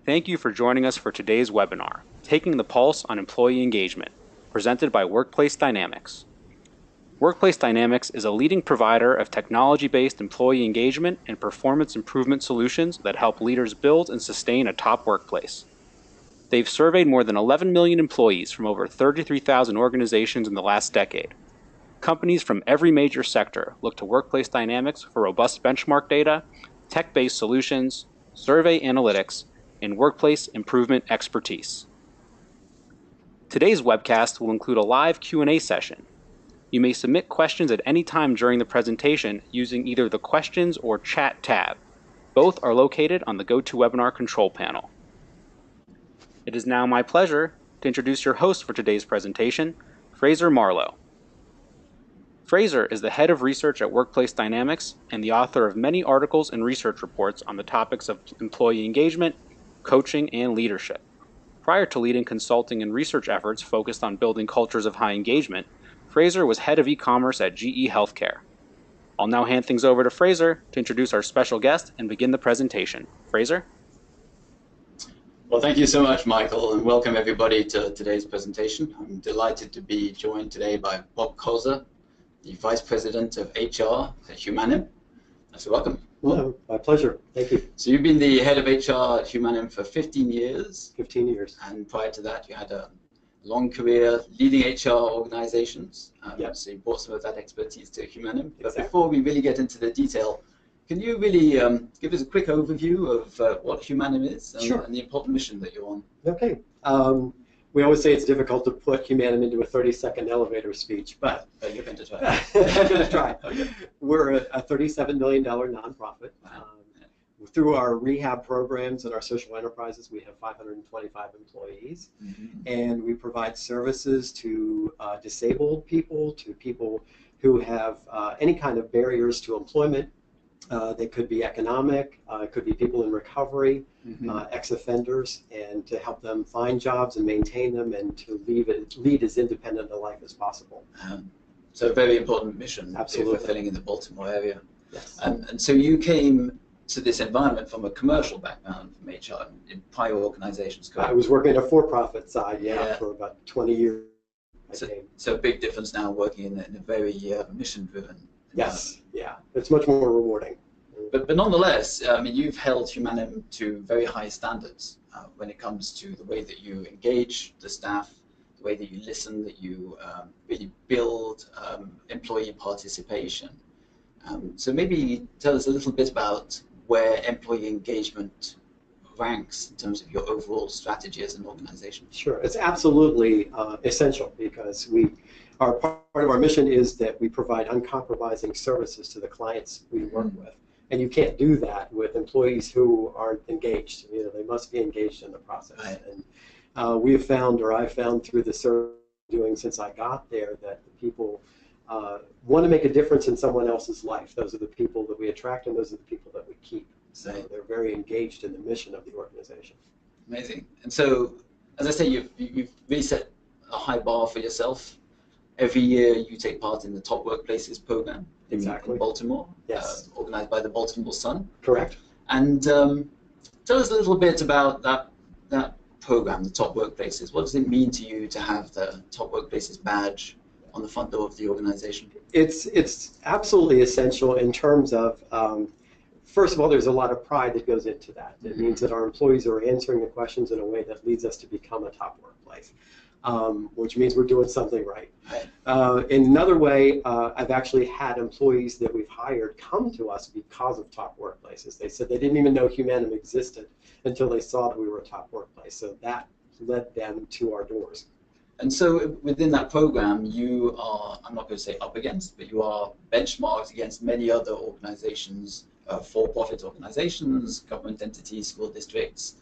Thank you for joining us for today's webinar, Taking the Pulse on Employee Engagement, presented by WorkplaceDynamics. WorkplaceDynamics is a leading provider of technology-based employee engagement and performance improvement solutions that help leaders build and sustain a top workplace. They've surveyed more than 11 million employees from over 33,000 organizations in the last decade. Companies from every major sector look to WorkplaceDynamics for robust benchmark data, tech-based solutions, survey analytics, and workplace improvement expertise. Today's webcast will include a live Q&A session. You may submit questions at any time during the presentation using either the Questions or Chat tab. Both are located on the GoToWebinar control panel. It is now my pleasure to introduce your host for today's presentation, Fraser Marlow. Fraser is the head of research at WorkplaceDynamics and the author of many articles and research reports on the topics of employee engagement, coaching, and leadership. Prior to leading consulting and research efforts focused on building cultures of high engagement, Fraser was head of e-commerce at GE Healthcare. I'll now hand things over to Fraser to introduce our special guest and begin the presentation. Fraser? Well, thank you so much, Michael, and welcome everybody to today's presentation. I'm delighted to be joined today by Bob Kozer, the Vice President of HR at Humanim. So welcome. Well, my pleasure. Thank you. So you've been the head of HR at Humanim for 15 years. 15 years. And prior to that, you had a long career leading HR organizations. Yep. So you brought some of that expertise to Humanim. But Exactly. before we really get into the detail, can you really give us a quick overview of what Humanim is and, Sure. and the important mission that you're on? Okay. We always say it's difficult to put Humanim into a 30-second elevator speech, but You're going to try. I'm going to try. Okay. We're a $37 million nonprofit. Wow. Through our rehab programs and our social enterprises, we have 525 employees, and we provide services to disabled people, to people who have any kind of barriers to employment. They could be economic, it could be people in recovery, ex-offenders, and to help them find jobs and maintain them and to lead as independent a life as possible. So a very important mission. Absolutely. You're fulfilling in the Baltimore area. Yes. And so you came to this environment from a commercial background from HR in prior organizations, correct? I was working at a for-profit side, Yeah. for about 20 years. So a big difference now working in a very mission-driven Yes, yeah, it's much more rewarding. But nonetheless, I mean, you've held Humanim to very high standards when it comes to the way that you engage the staff, the way that you listen, that you really build employee participation. So maybe tell us a little bit about where employee engagement ranks in terms of your overall strategy as an organization. Sure, it's absolutely essential because part of our mission is that we provide uncompromising services to the clients we work with. And you can't do that with employees who aren't engaged. You know, they must be engaged in the process. Right. And we have found, or I've found through the survey doing since I got there, that the people want to make a difference in someone else's life. Those are the people that we attract, and those are the people that we keep. So they're very engaged in the mission of the organization. Amazing. And so, as I say, you've really set a high bar for yourself. Every year you take part in the Top Workplaces program in Baltimore, Yes. organized by the Baltimore Sun. Correct. And tell us a little bit about that program, the Top Workplaces. What does it mean to you to have the Top Workplaces badge on the front door of the organization? It's absolutely essential in terms of, first of all, there's a lot of pride that goes into that. It means that our employees are answering the questions in a way that leads us to become a top workplace, which means we're doing something right. In another way, I've actually had employees that we've hired come to us because of top workplaces. They said they didn't even know Humanim existed until they saw that we were a top workplace. So that led them to our doors. And so within that program, you are, I'm not going to say up against, but you are benchmarked against many other organizations, for-profit organizations, government entities, school districts.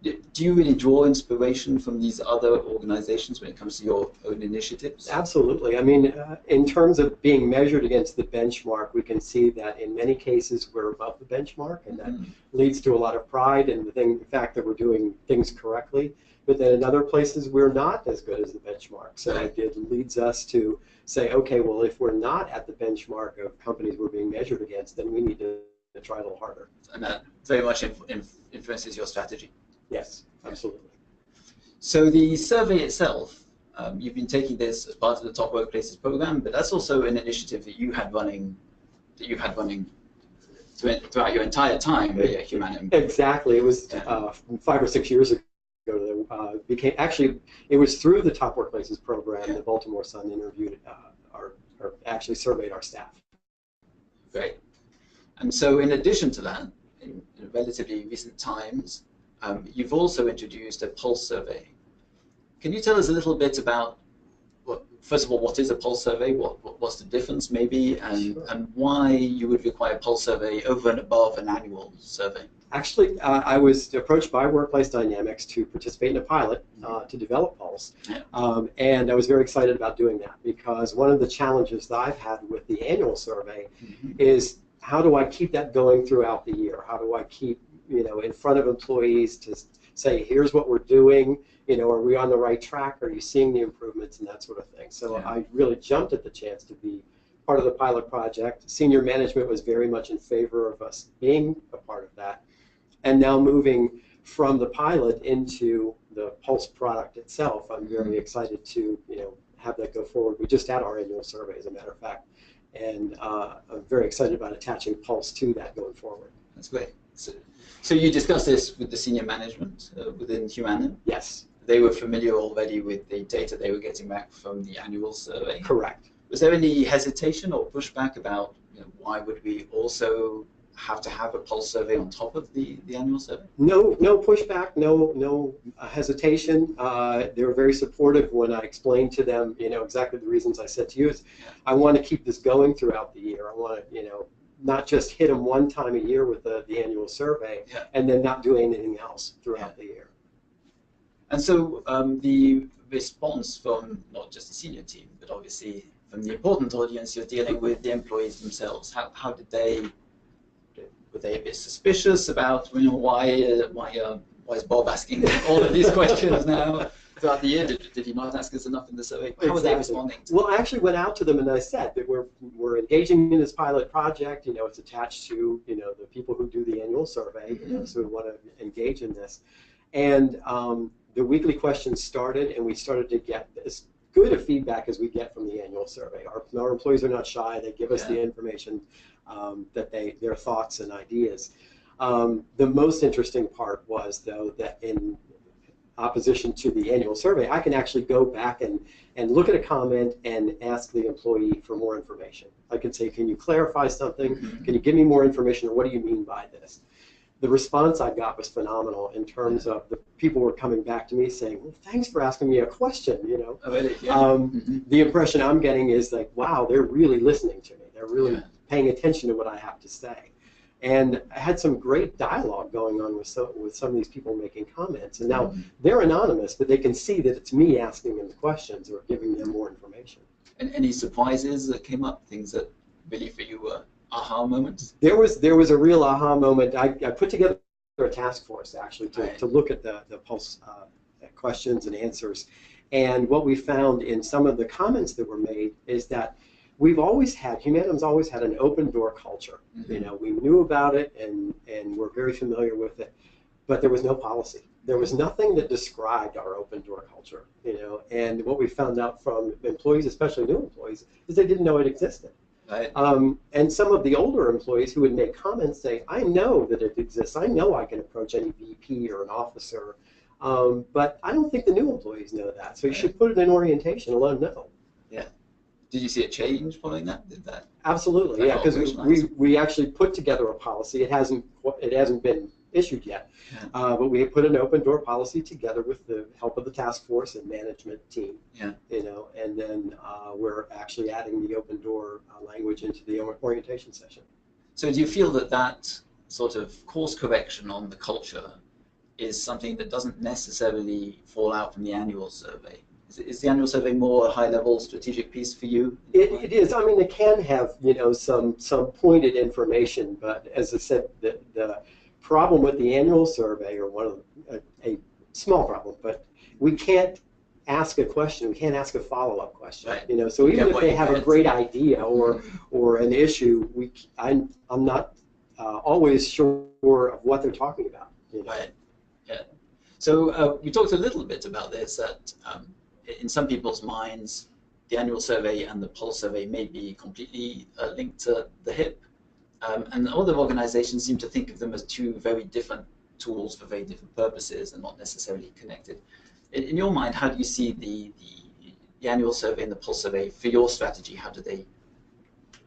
Do you really draw inspiration from these other organizations when it comes to your own initiatives? Absolutely. I mean, in terms of being measured against the benchmark, we can see that in many cases we're above the benchmark, and that leads to a lot of pride in the fact that we're doing things correctly. But then in other places we're not as good as the benchmark. So it leads us to say, okay, well, if we're not at the benchmark of companies we're being measured against, then we need to try a little harder. And that very much influences your strategy. Yes, absolutely. So the survey itself, you've been taking this as part of the Top Workplaces program, but that's also an initiative that you've had running throughout your entire time at Humanim. Exactly. It was 5 or 6 years ago. It was through the Top Workplaces program. The Baltimore Sun interviewed or actually surveyed our staff. Great. And so, in addition to that, in relatively recent times, you've also introduced a pulse survey. Can you tell us a little bit about, first of all, what is a pulse survey? What's the difference, maybe, and why you would require a pulse survey over and above an annual survey? Actually, I was approached by WorkplaceDynamics to participate in a pilot to develop Pulse, and I was very excited about doing that because one of the challenges that I've had with the annual survey is how do I keep that going throughout the year? How do I keep in front of employees to say, here's what we're doing, are we on the right track? Are you seeing the improvements and that sort of thing? So I really jumped at the chance to be part of the pilot project. Senior management was very much in favor of us being a part of that. And now moving from the pilot into the Pulse product itself, I'm very excited to have that go forward. We just had our annual survey, as a matter of fact, and I'm very excited about attaching Pulse to that going forward. That's great. So you discussed this with the senior management within Humanim? Yes. They were familiar already with the data they were getting back from the annual survey? Correct. Was there any hesitation or pushback about why would we also have to have a pulse survey on top of the annual survey? No pushback, no hesitation. They were very supportive when I explained to them, exactly the reasons I said to you. I want to keep this going throughout the year. I want to, not just hit them one time a year with the annual survey and then not do anything else throughout the year. And so the response from not just the senior team, but obviously from the important audience you're dealing with, the employees themselves, how did they? Were they a bit suspicious about why is Bob asking all of these questions now throughout the year? Did he not ask us enough in the survey? How were they responding? Well, I actually went out to them and I said that we're engaging in this pilot project. It's attached to the people who do the annual survey. So we want to engage in this, and the weekly questions started, and we started to get as good a feedback as we get from the annual survey. Our employees are not shy. They give us the information. That their thoughts and ideas. The most interesting part was, though, that in opposition to the annual survey, I can actually go back and look at a comment and ask the employee for more information. I can say, can you clarify something? Can you give me more information? Or what do you mean by this? The response I got was phenomenal in terms of the people were coming back to me saying, well, thanks for asking me a question, Oh, really? Yeah. The impression I'm getting is like, wow, they're really listening to me. They're really paying attention to what I have to say. And I had some great dialogue going on with some of these people making comments. And now they're anonymous, but they can see that it's me asking them the questions or giving them more information. And any surprises that came up, things that really for you were aha moments? There was a real aha moment. I put together a task force, actually, to look at the Pulse questions and answers. And what we found in some of the comments that were made is that Humanim's always had an open door culture. We knew about it and we're very familiar with it, but there was no policy. There was nothing that described our open door culture, and what we found out from employees, especially new employees, is they didn't know it existed. Right. And some of the older employees who would make comments saying, I know that it exists, I know I can approach any VP or an officer, but I don't think the new employees know that, so you should put it in orientation and let them know. Yeah. Did you see a change following that? Did that? Absolutely, yeah, because we actually put together a policy. It hasn't been issued yet, but we put an open door policy together with the help of the task force and management team. And then we're actually adding the open door language into the orientation session. So do you feel that sort of course correction on the culture is something that doesn't necessarily fall out from the annual survey? Is the annual survey more a high-level strategic piece for you? It is. I mean, it can have some pointed information, but as I said, the problem with the annual survey, or one of a small problem, but we can't ask a question. We can't ask a follow-up question. Right. So even if they have a great idea or an issue, I'm not always sure of what they're talking about. You know? Right. Yeah. So we talked a little bit about this, that in some people's minds, the annual survey and the pulse survey may be completely linked to the HIP. And other organizations seem to think of them as two very different tools for very different purposes and not necessarily connected. In your mind, how do you see the annual survey and the pulse survey for your strategy? How do they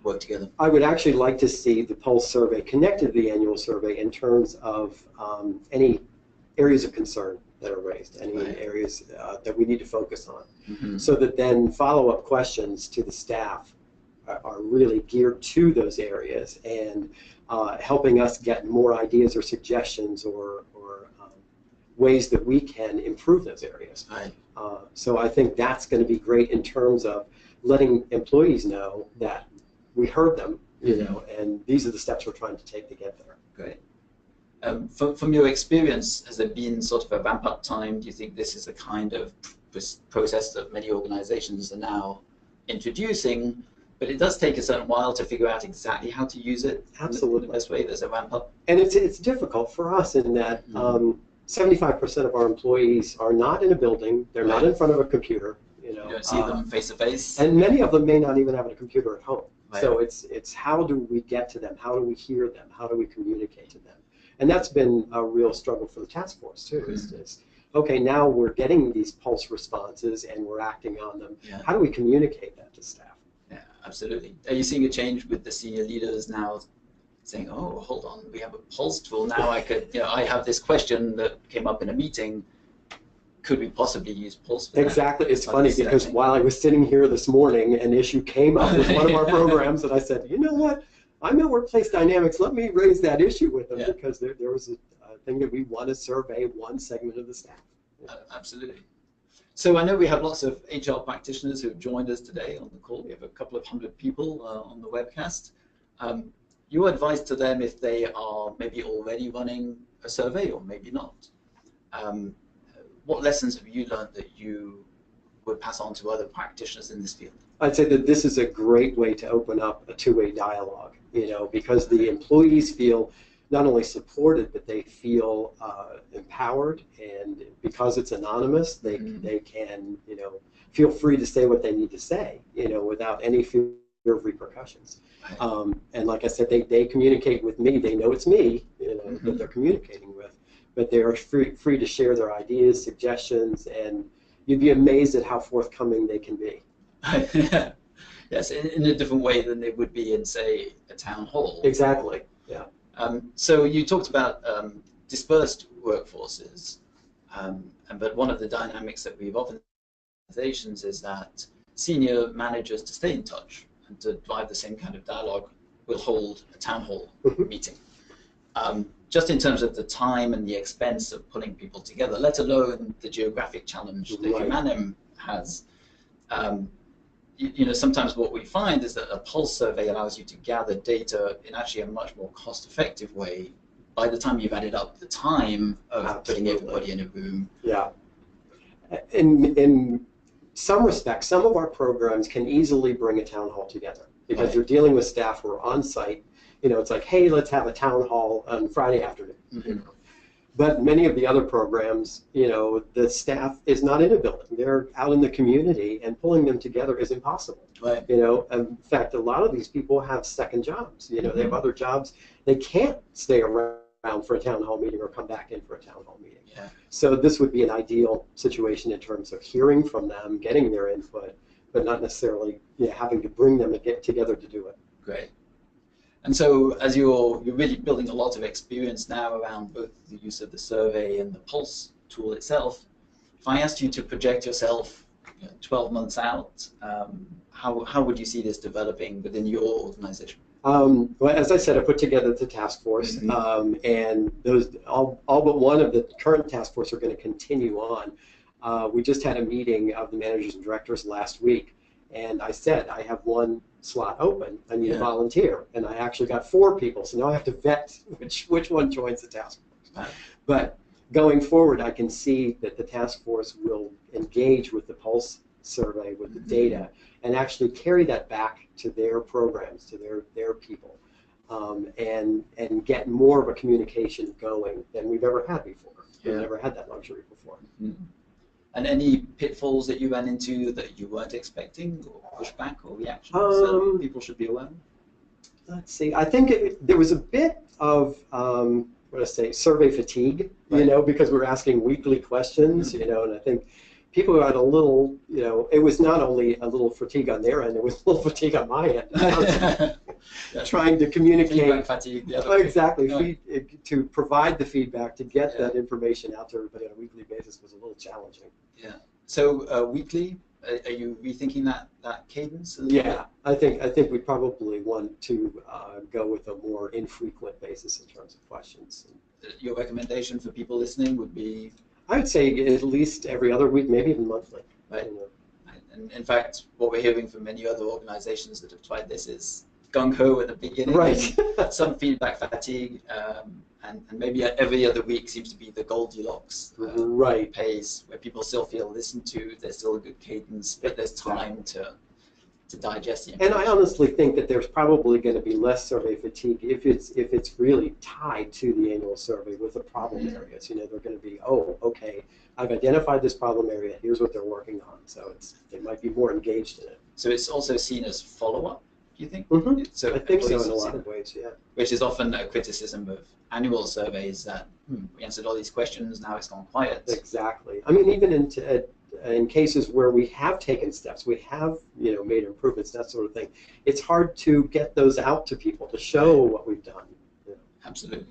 work together? I would actually like to see the pulse survey connected to the annual survey in terms of any areas of concern that are raised, any areas that we need to focus on, so that then follow-up questions to the staff are really geared to those areas and helping us get more ideas or suggestions or ways that we can improve those areas. Right. So I think that's going to be great in terms of letting employees know that we heard them, you know, and these are the steps we're trying to take to get there. Great. From your experience, has there been sort of a ramp-up time? Do you think this is a kind of process that many organizations are now introducing, but it does take a certain while to figure out exactly how to use it? Absolutely. In the best way, there's a ramp-up. And it's difficult for us in that 75% of our employees are not in a building, they're not in front of a computer. You know, you don't see them face to face. And many of them may not even have a computer at home. Right. So it's how do we get to them? How do we hear them? How do we communicate to them? And that's been a real struggle for the task force too. Is okay, now we're getting these pulse responses and we're acting on them. Yeah. How do we communicate that to staff? Yeah, absolutely. Are you seeing a change with the senior leaders now saying, oh, hold on, we have a pulse tool now, I could, you know, I have this question that came up in a meeting, could we possibly use pulse for Exactly. that? It's funny because while I was sitting here this morning, an issue came up with one of our programs, and I said, you know what, I'm at Workplace Dynamics, let me raise that issue with them, because there was a thing that we want to survey one segment of the staff. Absolutely. So I know we have lots of HR practitioners who have joined us today on the call. We have a couple of hundred people on the webcast. Your advice to them, if they are maybe already running a survey or maybe not, what lessons have you learned that you would pass on to other practitioners in this field? I'd say that this is a great way to open up a two-way dialogue, you know, because the employees feel not only supported, but they feel empowered, and because it's anonymous, they can, you know, feel free to say what they need to say, you know, without any fear of repercussions. And like I said, they communicate with me. They know it's me, you know, that they're communicating with, but they are free to share their ideas, suggestions, and you'd be amazed at how forthcoming they can be. Yes, in a different way than they would be in, say, a town hall. Exactly. Yeah. So you talked about dispersed workforces, but one of the dynamics that we've often organizations is that senior managers, to stay in touch and to drive the same kind of dialogue, will hold a town hall meeting. Just in terms of the time and the expense of putting people together, let alone the geographic challenge that Humanim has. You know, sometimes what we find is that a pulse survey allows you to gather data in actually a much more cost-effective way by the time you've added up the time of putting everybody in a room. Yeah. In some respects, some of our programs can easily bring a town hall together because you're dealing with staff who are on site. You know, it's like, hey, let's have a town hall on Friday afternoon. You know? But many of the other programs, you know, the staff is not in a building. They're out in the community, and pulling them together is impossible. Right. You know, in fact, a lot of these people have second jobs. You know, they have other jobs. They can't stay around for a town hall meeting or come back in for a town hall meeting. Yeah. So this would be an ideal situation in terms of hearing from them, getting their input, but not necessarily, you know, having to bring them and get together to do it. Great. And so as you're really building a lot of experience now around both the use of the survey and the pulse tool itself, if I asked you to project yourself 12 months out, how would you see this developing within your organization? Well, as I said, I put together the task force, and those all but one of the current task force are going to continue on. We just had a meeting of the managers and directors last week, and I said I have one slot open. I need a volunteer, and I actually got 4 people. So now I have to vet which one joins the task force. But going forward, I can see that the task force will engage with the pulse survey, with the data, and actually carry that back to their programs, to their people. and get more of a communication going than we've ever had before. We've never had that luxury before. Mm-hmm. And any pitfalls that you ran into that you weren't expecting, or pushback or reactions that people should be aware of? Let's see. I think there was a bit of survey fatigue, because we're asking weekly questions, and I think people had a little, it was not only a little fatigue on their end, it was a little fatigue on my end. Trying to communicate. Feedback fatigue. Exactly. To provide the feedback, to get that information out to everybody on a weekly basis was a little challenging. Yeah. So weekly, are you rethinking that cadence? Yeah, I think we probably want to go with a more infrequent basis in terms of questions. Your recommendation for people listening would be? I would say at least every other week, maybe even monthly. Right. And in fact, what we're hearing from many other organizations that have tried this is gung-ho at the beginning, right? Some feedback fatigue, and maybe every other week seems to be the Goldilocks right pace, where people still feel listened to, there's still a good cadence, but there's time to digest the information. And I honestly think that there's probably going to be less survey fatigue if it's really tied to the annual survey with the problem areas. They're going to be, oh, okay, I've identified this problem area, here's what they're working on. So they might be more engaged in it. So it's also seen as follow-up, do you think? Mm-hmm. So I think so in a lot of ways, yeah. Which is often a criticism of annual surveys that we answered all these questions, now it's gone quiet. Exactly. I mean, even in cases where we have taken steps, we have made improvements, that sort of thing, it's hard to get those out to people to show what we've done. Absolutely.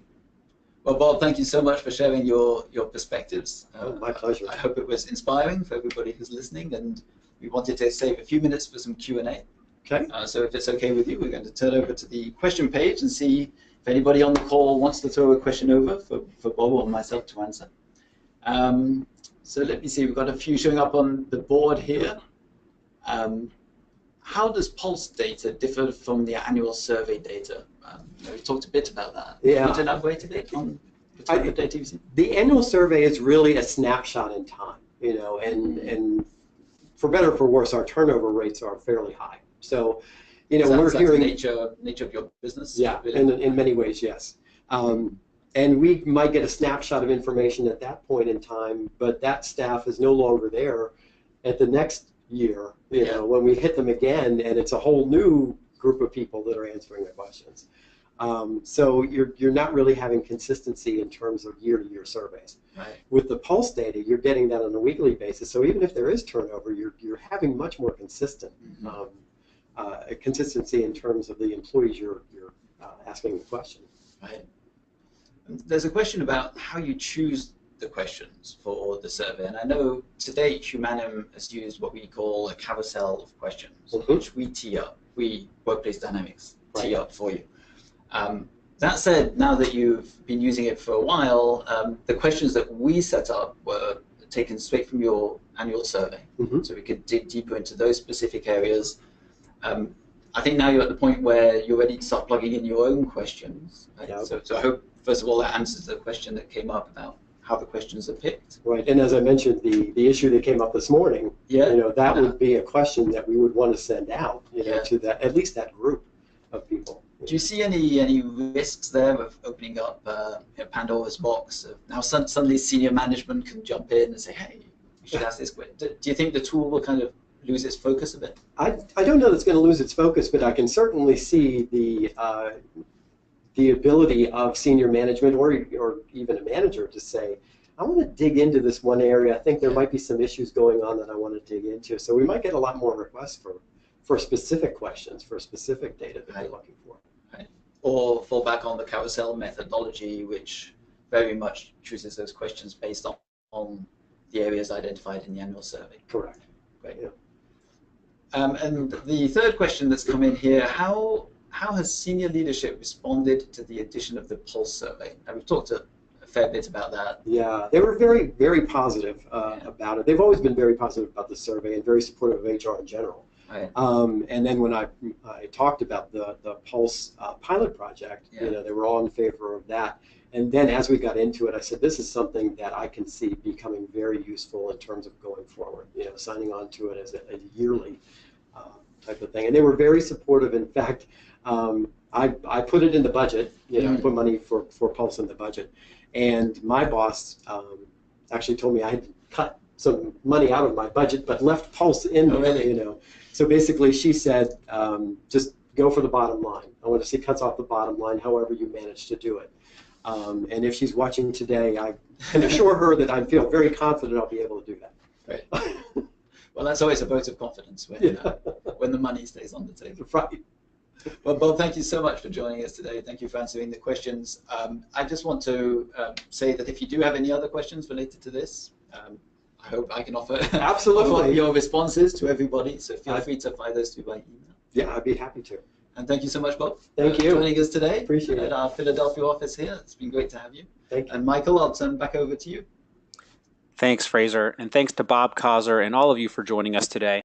Well, Bob, thank you so much for sharing your perspectives. My pleasure. I hope it was inspiring for everybody who's listening, and we wanted to save a few minutes for some Q&A. Okay. So if it's okay with you, we're going to turn over to the question page and see if anybody on the call wants to throw a question over for Bob or myself to answer. So let me see, we've got a few showing up on the board here. How does pulse data differ from the annual survey data? We talked a bit about that. Yeah. Can you elaborate a bit on the type of data you've seen? The annual survey is really a snapshot in time, and for better or for worse, our turnover rates are fairly high. So, we're hearing the nature of your business. Yeah, really? in many ways, yes. And we might get a snapshot of information at that point in time, but that staff is no longer there at the next year, when we hit them again, and it's a whole new group of people that are answering the questions. So you're not really having consistency in terms of year-to-year surveys. Right. With the pulse data, you're getting that on a weekly basis. So even if there is turnover, you're having much more consistent consistency in terms of the employees you're asking the question. Right. There's a question about how you choose the questions for the survey, and I know to date Humanim has used what we call a carousel of questions, which we tee up. We, WorkplaceDynamics, tee up for you. That said, now that you've been using it for a while, the questions that we set up were taken straight from your annual survey, so we could dig deeper into those specific areas. I think now you're at the point where you're ready to start plugging in your own questions. Right? Yeah. So I hope, first of all, that answers the question that came up about how the questions are picked. Right, and as I mentioned, the issue that came up this morning, that would be a question that we would want to send out, to that, at least that group of people. Do you see any risks there of opening up Pandora's box? Now suddenly senior management can jump in and say, hey, we should ask this question. Do you think the tool will kind of lose its focus a bit? I don't know that it's going to lose its focus, but I can certainly see the ability of senior management or even a manager to say, I want to dig into this one area. I think there might be some issues going on that I want to dig into. So we might get a lot more requests for specific questions, for specific data that they're looking for. Right. Or fall back on the carousel methodology, which very much chooses those questions based on the areas identified in the annual survey. Correct. Great. Yeah. And the third question that's come in here, how has senior leadership responded to the addition of the Pulse survey? Now, we've talked a fair bit about that. Yeah, they were very, very positive about it. They've always been very positive about the survey and very supportive of HR in general. Right. And then when I talked about the Pulse pilot project, they were all in favor of that. And then as we got into it, I said, this is something that I can see becoming very useful in terms of going forward, signing on to it as a yearly type of thing. And they were very supportive. In fact, I put it in the budget, I put money for Pulse in the budget. And my boss actually told me I had to cut some money out of my budget, but left Pulse in there, really? So basically she said, just go for the bottom line. I want to see cuts off the bottom line, however you manage to do it. And if she's watching today, I can assure her that I feel very confident I'll be able to do that. Right. Well, that's always a vote of confidence when the money stays on the table. Right. Well, Bob, thank you so much for joining us today. Thank you for answering the questions. I just want to say that if you do have any other questions related to this, I hope I can offer, offer your responses to everybody. So feel free to fire those to by email. Yeah, I'd be happy to. And thank you so much, Bob. Thank you for joining us today. Appreciate it. At our Philadelphia office here. It's been great to have you. Thank you. And Michael, I'll turn back over to you. Thanks, Fraser, and thanks to Bob Causer and all of you for joining us today.